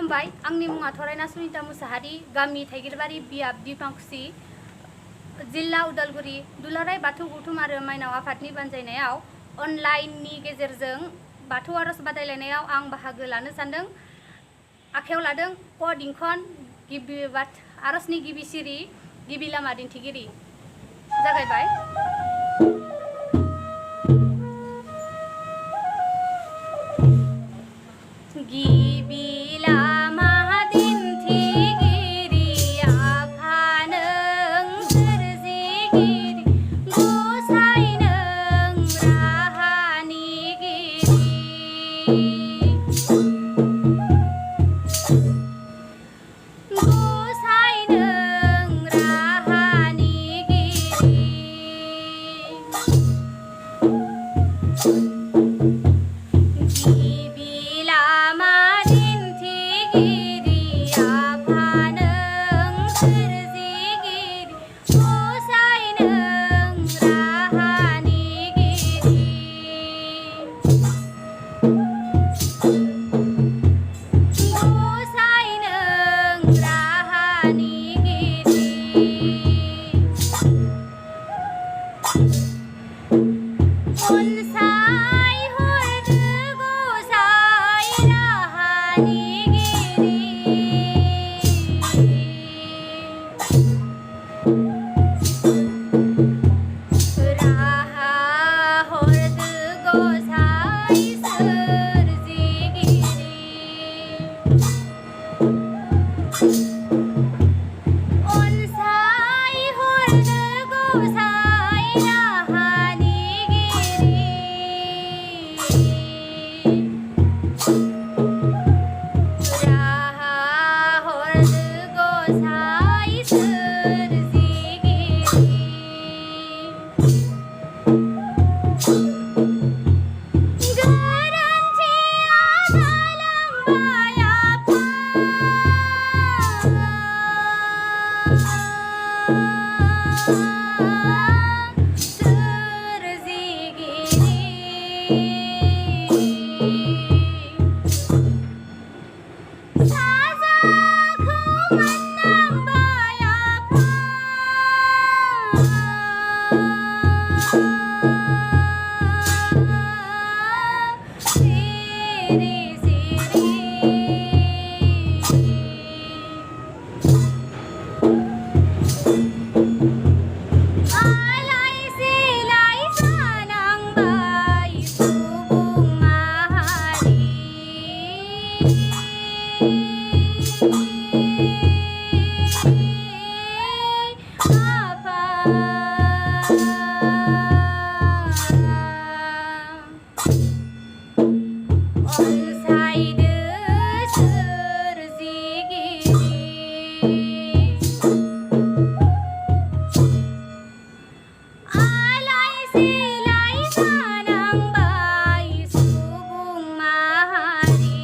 खुलुमबाय आंनि मुङा थरायना सुनिता मुसाहारि गामि थाइगिरबारि बियाब दिपांसि जिल्ला उदालगुरि दुलाराय बाथौ गौथुम आरो माइनाव आफादनि बानजायनायाव अनलाइननि गेजेरजों बाथौ आरज बादायलायनायाव आं बाहागो लानो सानदों। आखायाव लादों क दिंखन गिबि आरजनि गिबि सिरि गिबि लामा दिन्थिगिरि। जागायबाय। गिबि लामा दिन्थिगिरि आफा नों सोरजिगिरि गसाइ नों राहानि गिरि। गसाइ नों राहानि गिरि। गिबि लामा दिन्थिगिरि आफा नों सोरजिगिरि गसाइ नों राहानि गिरि। गसाइ नों राहानि गिरि। अनसाय हरदो गसाइ राहानि गिरि। राहा हरदो गसाइ सोरजिगिरि। अनसाय हरदो गसाइ राहानि गिरि। राहा हरदो गसाइ सोरजिगिरि। गोरोन्थिया जालांबाय आफा सोरजिगिरि। साजाखौ मोननांबाय आफा सिरि सिरि। आलाय सिलाय जानांबाय सुबुं माहारि। आफा अनसायदो सोरजिगिरि। आलाय सिलाय जानांबाय सुबुं माहारि।